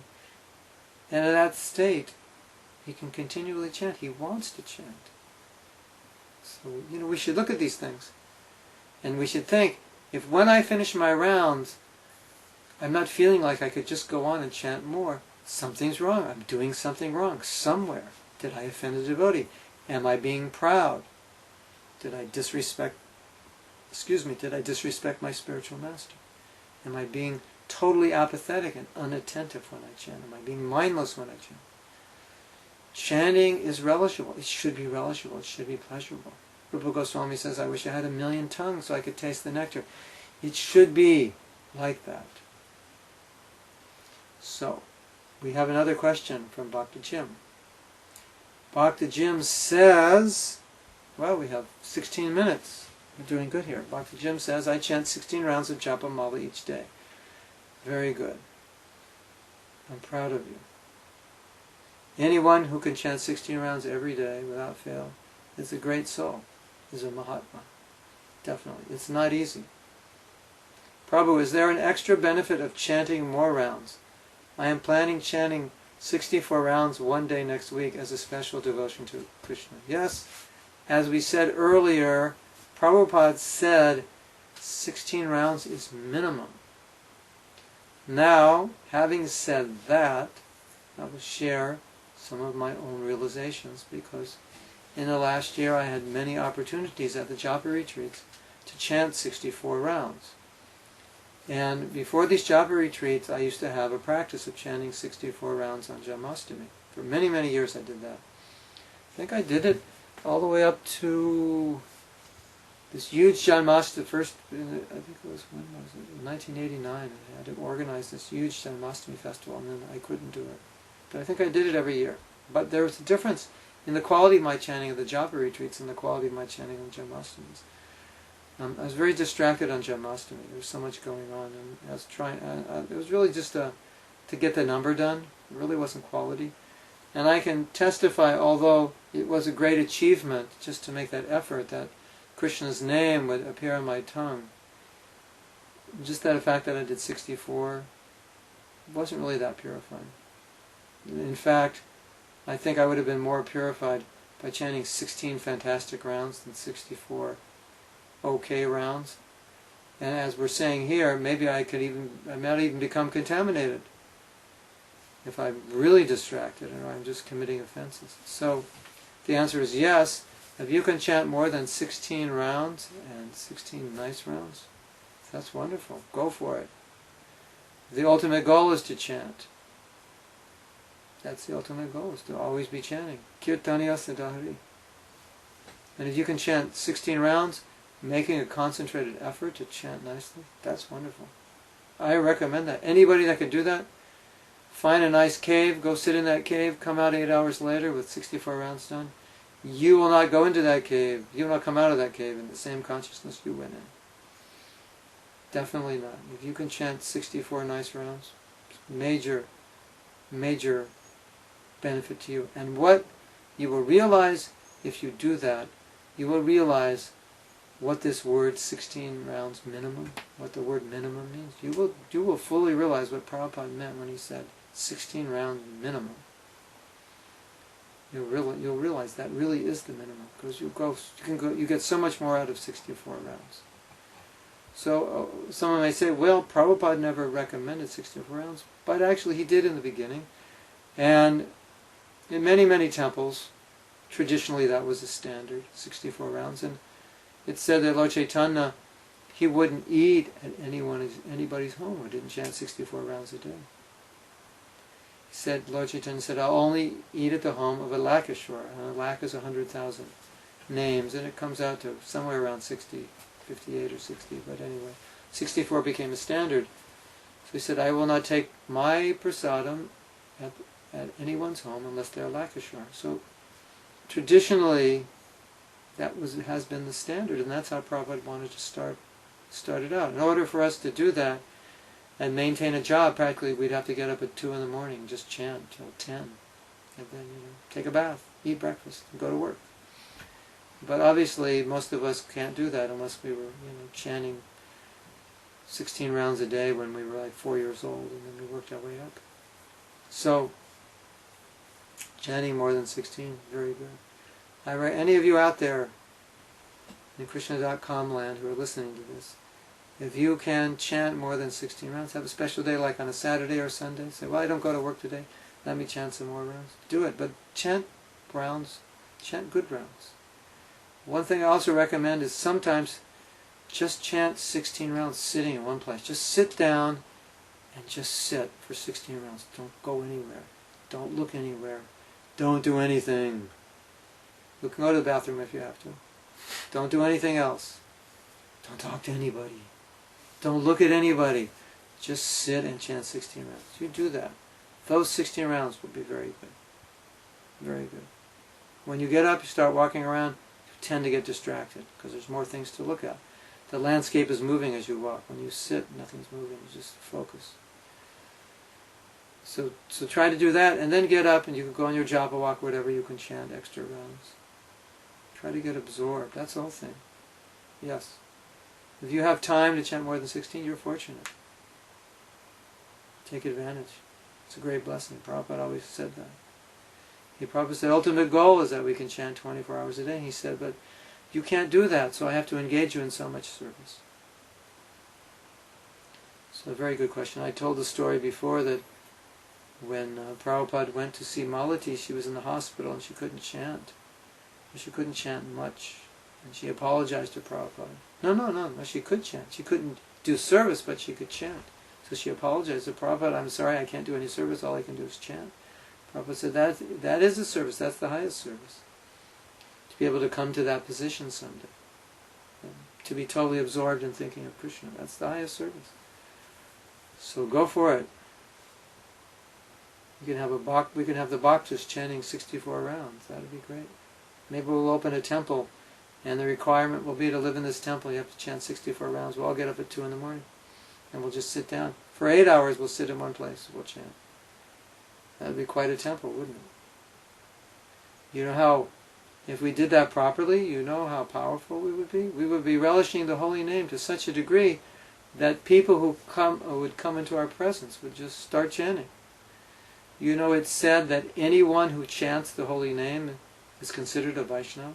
And in that state, he can continually chant. He wants to chant. So, we should look at these things. And we should think, if when I finish my rounds, I'm not feeling like I could just go on and chant more, something's wrong. I'm doing something wrong somewhere. Did I offend a devotee? Am I being proud? Did I disrespect my spiritual master? Am I being totally apathetic and unattentive when I chant? Am I being mindless when I chant? Chanting is relishable. It should be relishable. It should be pleasurable. Rupa Goswami says, I wish I had 1,000,000 tongues so I could taste the nectar. It should be like that. So, we have another question from Bhakta Jim. Bhakta Jim says, well, we have 16 minutes. We're doing good here. Bhakta Jim says, I chant 16 rounds of Japa Mala each day. Very good. I'm proud of you. Anyone who can chant 16 rounds every day without fail is a great soul, is a Mahatma. Definitely. It's not easy. Prabhu, is there an extra benefit of chanting more rounds? I am planning chanting 64 rounds one day next week as a special devotion to Krishna. Yes, as we said earlier, Prabhupada said 16 rounds is minimum. Now, having said that, I will share some of my own realizations, because in the last year I had many opportunities at the japa retreats to chant 64 rounds. And before these japa retreats, I used to have a practice of chanting 64 rounds on Janmashtami. For many, many years I did that. I think I did it all the way up to this huge Janmashtami, I think it was, when was it? 1989. I had to organize this huge Janmashtami festival, and then I couldn't do it. But I think I did it every year. But there was a difference in the quality of my chanting of the japa retreats and the quality of my chanting on Janmastamis. I was very distracted on Janmashtami. There was so much going on, and I was trying. It was really just to get the number done. It really wasn't quality. And I can testify, although it was a great achievement just to make that effort, that Krishna's name would appear on my tongue. Just that fact that I did 64 wasn't really that purifying. In fact, I think I would have been more purified by chanting 16 fantastic rounds than 64 okay rounds. And as we're saying here, maybe I might even become contaminated if I'm really distracted or I'm just committing offenses. So the answer is yes. If you can chant more than 16 rounds and 16 nice rounds, that's wonderful. Go for it. The ultimate goal is to chant. That's the ultimate goal, is to always be chanting. Kirtaniya Siddhari. And if you can chant 16 rounds, making a concentrated effort to chant nicely, that's wonderful. I recommend that. Anybody that can do that, find a nice cave, go sit in that cave, come out 8 hours later with 64 rounds done. You will not go into that cave. You will not come out of that cave in the same consciousness you went in. Definitely not. If you can chant 64 nice rounds, major, major benefit to you. And what you will realize if you do that, you will realize what this word 16 rounds minimum, what the word minimum means. You will fully realize what Prabhupada meant when he said 16 rounds minimum. You'll realize that really is the minimum, because you get so much more out of 64 rounds. So someone may say, well, Prabhupada never recommended 64 rounds, but actually he did in the beginning. And in many, many temples, traditionally that was the standard, 64 rounds. And it said that Lord Chaitanya, he wouldn't eat at anybody's home who didn't chant 64 rounds a day. Lord Chaitanya said, I'll only eat at the home of a Lakeshwar. And a Lak is 100,000 names, and it comes out to somewhere around 60, 58 or 60, but anyway, 64 became a standard. So he said, I will not take my prasadam at anyone's home unless they're Lakeshwar. So traditionally, that has been the standard, and that's how Prabhupada wanted to start it out. In order for us to do that and maintain a job, practically we'd have to get up at 2 in the morning and just chant till 10, and then take a bath, eat breakfast, and go to work. But obviously most of us can't do that unless we were chanting 16 rounds a day when we were like 4 years old, and then we worked our way up. So chanting more than 16, very good. Any of you out there in Krishna.com land who are listening to this, if you can chant more than 16 rounds, have a special day like on a Saturday or Sunday, say, well, I don't go to work today, let me chant some more rounds. Do it, but chant rounds, chant good rounds. One thing I also recommend is sometimes just chant 16 rounds sitting in one place. Just sit down and just sit for 16 rounds. Don't go anywhere. Don't look anywhere. Don't do anything. You can go to the bathroom if you have to. Don't do anything else. Don't talk to anybody. Don't look at anybody. Just sit and chant 16 rounds. You do that. Those 16 rounds will be very good. Very good. When you get up, you start walking around, you tend to get distracted because there's more things to look at. The landscape is moving as you walk. When you sit, nothing's moving. You just focus. So try to do that, and then get up, and you can go on your japa walk, whatever, you can chant extra rounds. Try to get absorbed. That's the whole thing. Yes. If you have time to chant more than 16, you're fortunate. Take advantage. It's a great blessing. Prabhupada always said that. Prabhupada said, ultimate goal is that we can chant 24 hours a day. He said, but you can't do that, so I have to engage you in so much service. So a very good question. I told the story before that when Prabhupada went to see Malati, she was in the hospital and she couldn't chant. She couldn't chant much. And she apologized to Prabhupada. No, she could chant. She couldn't do service, but she could chant. So she apologized to Prabhupada, I'm sorry, I can't do any service, all I can do is chant. Prabhupada said, that is a service, that's the highest service. To be able to come to that position someday. To be totally absorbed in thinking of Krishna, that's the highest service. So go for it. We can have the bhaktas chanting 64 rounds. That would be great. Maybe we'll open a temple, and the requirement will be to live in this temple. You have to chant 64 rounds. We'll all get up at 2 in the morning, and we'll just sit down. For 8 hours, we'll sit in one place. We'll chant. That would be quite a temple, wouldn't it? You know how, if we did that properly, you know how powerful we would be? We would be relishing the holy name to such a degree that people who would come into our presence would just start chanting. You know, it's said that anyone who chants the holy name is considered a Vaishnava.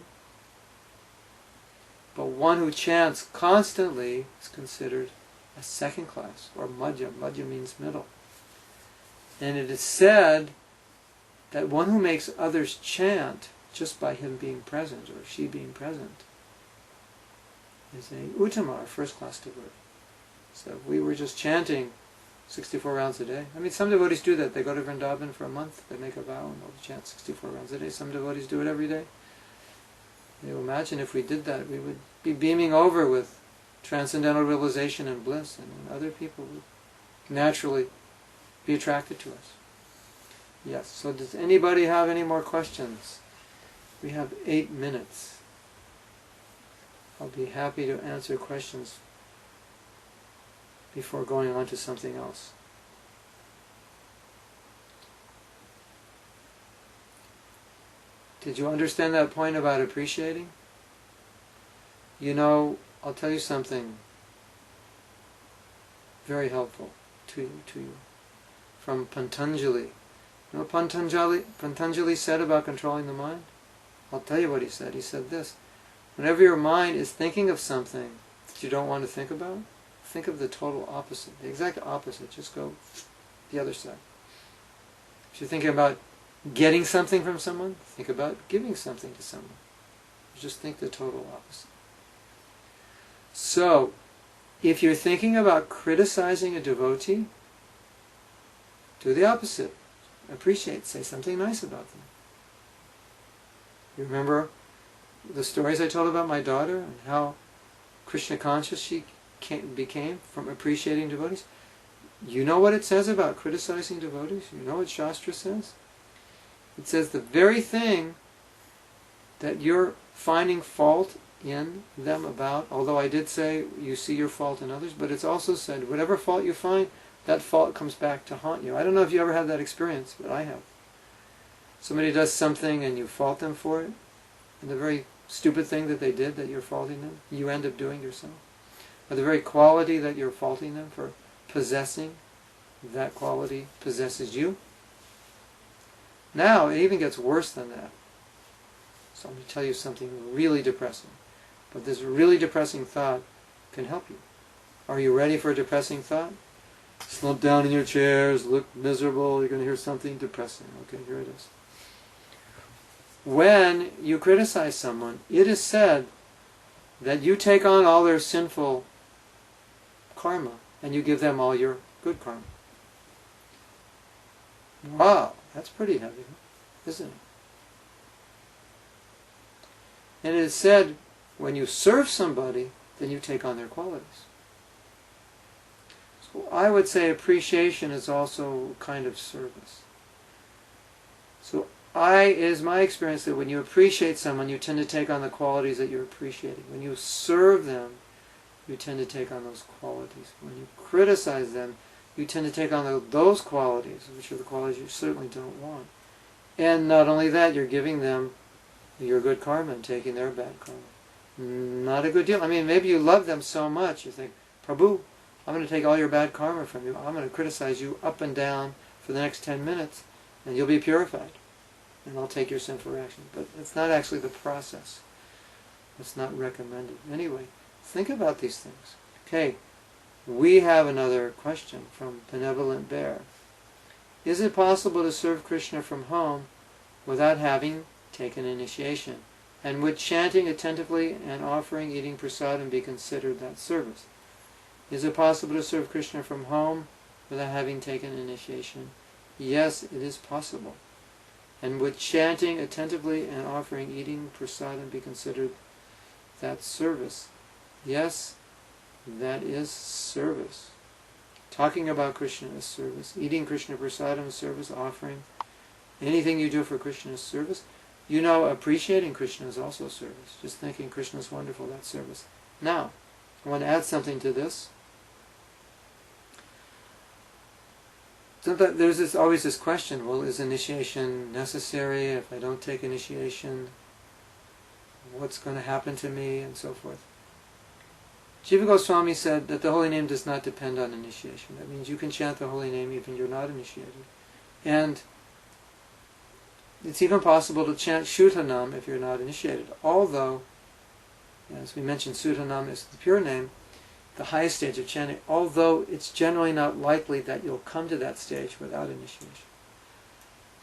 But one who chants constantly is considered a second class, or madhya. Madhya means middle. And it is said that one who makes others chant just by him being present, or she being present, is a uttama, or first class devotee. So if we were just chanting 64 rounds a day. I mean, some devotees do that. They go to Vrindavan for a month, they make a vow, and they'll chant 64 rounds a day. Some devotees do it every day. You imagine if we did that, we would be beaming over with transcendental realization and bliss, and other people would naturally be attracted to us. Yes, so does anybody have any more questions? We have 8 minutes. I'll be happy to answer questions before going on to something else. Did you understand that point about appreciating? You know, I'll tell you something very helpful to you. From Patanjali. You know what Patanjali said about controlling the mind? I'll tell you what he said. He said this: whenever your mind is thinking of something that you don't want to think about, think of the total opposite, the exact opposite. Just go the other side. If you're thinking about getting something from someone, think about giving something to someone. Just think the total opposite. So, if you're thinking about criticizing a devotee, do the opposite. Appreciate, say something nice about them. You remember the stories I told about my daughter and how Krishna conscious she became from appreciating devotees? You know what it says about criticizing devotees? You know what Shastra says? It says the very thing that you're finding fault in them about, although I did say you see your fault in others, but it's also said whatever fault you find, that fault comes back to haunt you. I don't know if you ever had that experience, but I have. Somebody does something and you fault them for it, and the very stupid thing that they did that you're faulting them, you end up doing yourself. Or the very quality that you're faulting them for possessing, that quality possesses you. Now, it even gets worse than that. So I'm going to tell you something really depressing. But this really depressing thought can help you. Are you ready for a depressing thought? Slump down in your chairs, look miserable, you're going to hear something depressing. Okay, here it is. When you criticize someone, it is said that you take on all their sinful karma and you give them all your good karma. Wow, that's pretty heavy, isn't it? And it is said, when you serve somebody, then you take on their qualities. So I would say appreciation is also a kind of service. So it is my experience that when you appreciate someone, you tend to take on the qualities that you're appreciating. When you serve them, you tend to take on those qualities. When you criticize them, you tend to take on those qualities, which are the qualities you certainly don't want. And not only that, you're giving them your good karma and taking their bad karma. Not a good deal. I mean, maybe you love them so much, you think, Prabhu, I'm going to take all your bad karma from you. I'm going to criticize you up and down for the next 10 minutes, and you'll be purified. And I'll take your sinful action. But it's not actually the process. It's not recommended. Anyway, think about these things. Okay, we have another question from Benevolent Bear. Is it possible to serve Krishna from home without having taken initiation? And would chanting attentively and offering eating prasadam be considered that service? Is it possible to serve Krishna from home without having taken initiation? Yes, it is possible. And would chanting attentively and offering eating prasadam be considered that service? Yes, that is service. talking about Krishna is service, eating Krishna prasadam is service, offering, anything you do for Krishna is service. You know, appreciating Krishna is also service. Just thinking Krishna is wonderful, that's service. Now, I want to add something to this. Sometimes there's always this question, well, is initiation necessary? If I don't take initiation, what's going to happen to me? And so forth. Jiva Goswami said that the holy name does not depend on initiation. That means you can chant the holy name even if you're not initiated. And it's even possible to chant Shuddhanam if you're not initiated. Although, as we mentioned, Shuddhanam is the pure name, the highest stage of chanting, although it's generally not likely that you'll come to that stage without initiation.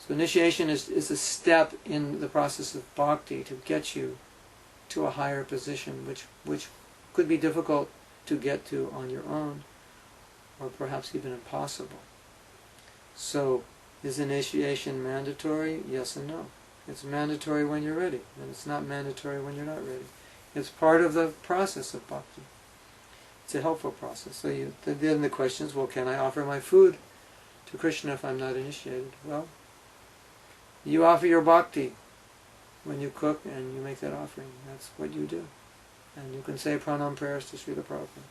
So initiation is a step in the process of bhakti to get you to a higher position, which could be difficult to get to on your own, or perhaps even impossible. So, is initiation mandatory? Yes and no. It's mandatory when you're ready, and it's not mandatory when you're not ready. It's part of the process of bhakti. It's a helpful process. So then the question is, well, can I offer my food to Krishna if I'm not initiated? Well, you offer your bhakti when you cook and you make that offering. That's what you do. And you can say pranam prayers to Srila Prabhupada.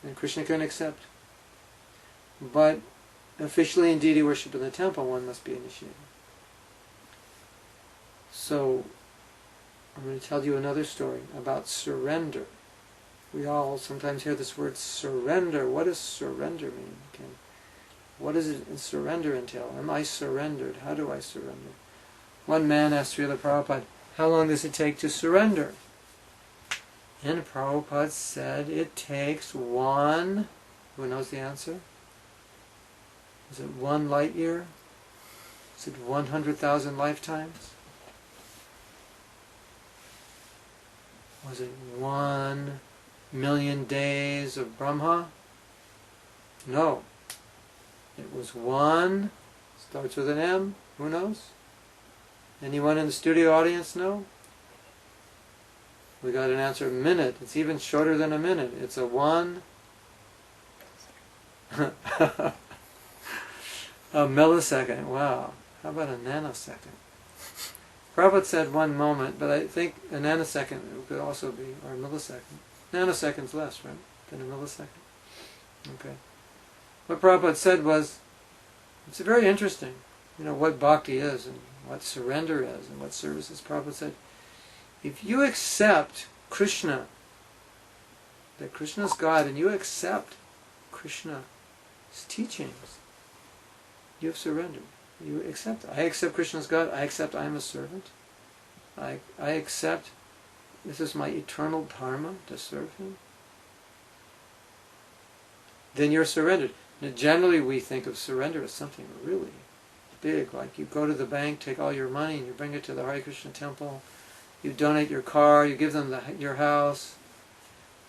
And Krishna can accept. But officially in deity worship in the temple, one must be initiated. So, I'm going to tell you another story about surrender. We all sometimes hear this word surrender. What does surrender mean? What does surrender entail? Am I surrendered? How do I surrender? One man asked Srila Prabhupada, how long does it take to surrender? And Prabhupada said it takes one, who knows the answer? Is it 1 light year? Is it 100,000 lifetimes? Was it 1 million days of Brahma? No. It was one, starts with an M, who knows? Anyone in the studio audience know? We got an answer, a minute. It's even shorter than a minute. It's a 1 a millisecond. Wow. How about a nanosecond? Prabhupada said 1 moment, but I think a nanosecond could also be, or a millisecond. Nanosecond's less, right, than a millisecond. Okay. What Prabhupada said was, it's very interesting, what bhakti is, and what surrender is, and what service is. Prabhupada said, if you accept Krishna, that Krishna is God, and you accept Krishna's teachings, you have surrendered. You accept. I accept Krishna as God. I accept I am a servant. I accept this is my eternal dharma to serve Him. Then you're surrendered. Now, generally we think of surrender as something really big, like you go to the bank, take all your money, and you bring it to the Hare Krishna temple. You donate your car, you give them your house,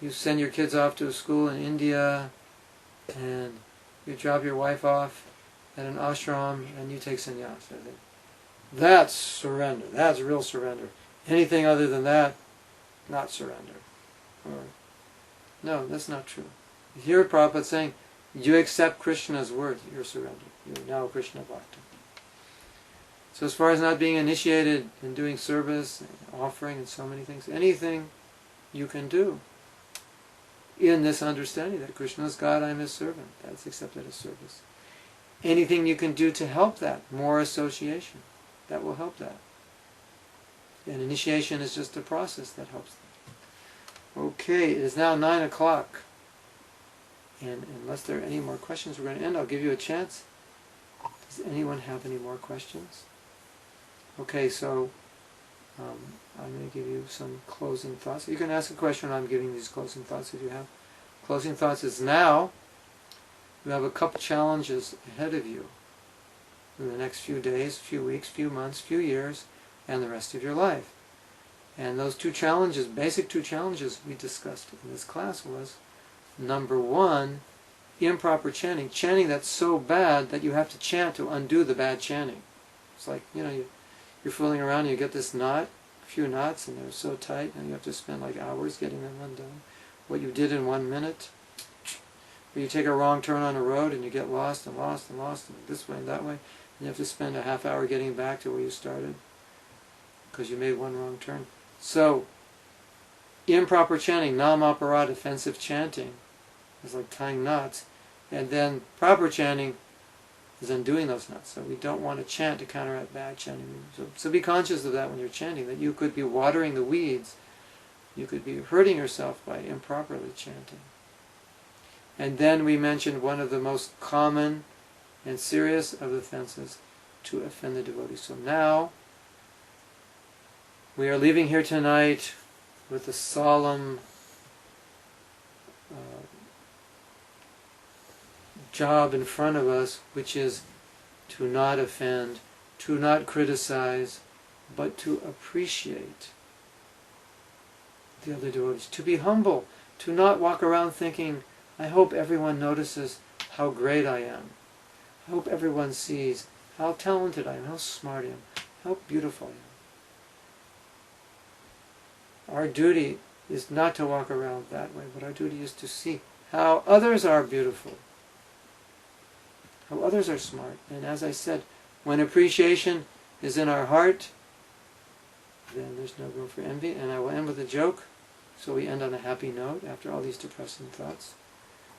you send your kids off to a school in India, and you drop your wife off at an ashram, and you take sannyas. That's surrender. That's real surrender. Anything other than that, not surrender. No, that's not true. You hear Prabhupada saying, you accept Krishna's words, you're surrendered. You're now Krishna Bhakta. So as far as not being initiated in doing service, offering, and so many things, anything you can do in this understanding that Krishna is God, I am His servant, that's accepted as service. Anything you can do to help that, more association, that will help that. And initiation is just a process that helps that. Okay, it is now 9 o'clock. And unless there are any more questions, we're going to end. I'll give you a chance. Does anyone have any more questions? Okay, so I'm going to give you some closing thoughts. You can ask a question when I'm giving these closing thoughts if you have. Closing thoughts is now you have a couple challenges ahead of you in the next few days, few weeks, few months, few years, and the rest of your life. And those 2 challenges, basic 2 challenges we discussed in this class was, number 1, improper chanting. Chanting that's so bad that you have to chant to undo the bad chanting. It's like, you're fooling around and you get this knot, a few knots, and they're so tight, and you have to spend like hours getting them undone. What you did in 1 minute, where you take a wrong turn on a road and you get lost and lost and lost and this way and that way, and you have to spend a half hour getting back to where you started because you made one wrong turn. So, improper chanting, nam aparat, offensive chanting, is like tying knots, and then proper chanting is undoing those knots. So we don't want to chant to counteract bad chanting. So be conscious of that when you're chanting, that you could be watering the weeds, you could be hurting yourself by improperly chanting. And then we mentioned one of the most common and serious of offenses, to offend the devotee. So now, we are leaving here tonight with a solemn job in front of us, which is to not offend, to not criticize, but to appreciate the other devotees, to be humble, to not walk around thinking, I hope everyone notices how great I am. I hope everyone sees how talented I am, how smart I am, how beautiful I am. Our duty is not to walk around that way, but our duty is to see how others are beautiful, how others are smart. And as I said, when appreciation is in our heart, then there's no room for envy. And I will end with a joke, so we end on a happy note after all these depressing thoughts.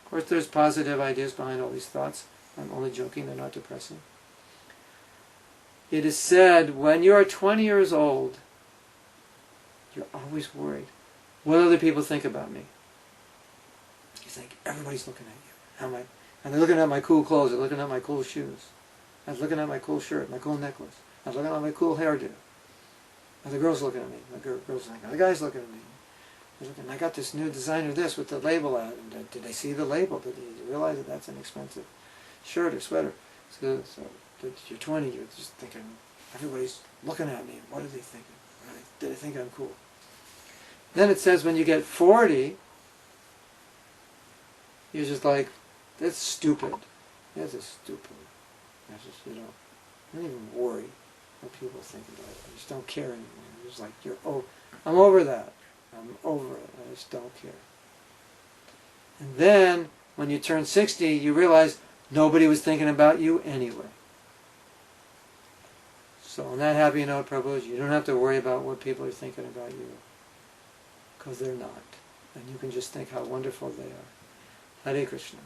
Of course, there's positive ideas behind all these thoughts. I'm only joking, they're not depressing. It is said, when you are 20 years old, you're always worried. What other people think about me? You think, everybody's looking at you. How am I? And they're looking at my cool clothes, they're looking at my cool shoes. I'm looking at my cool shirt, my cool necklace. I'm looking at my cool hairdo. And the girl's looking at me. The girl's looking at me. The guy's looking at me. Looking, I got this new designer this with the label out. And did they see the label? Did they realize that that's an expensive shirt or sweater? So you're 20, you're just thinking, everybody's looking at me. What are they thinking? Did they think I'm cool? Then it says when you get 40, you're just like, that's stupid. That's just stupid. That's just, don't even worry what people think about it. I just don't care anymore. It's like, I'm over that. I'm over it. I just don't care. And then, when you turn 60, you realize nobody was thinking about you anyway. So on that happy note, Prabhu, you don't have to worry about what people are thinking about you. Because they're not. And you can just think how wonderful they are. Hare Krishna.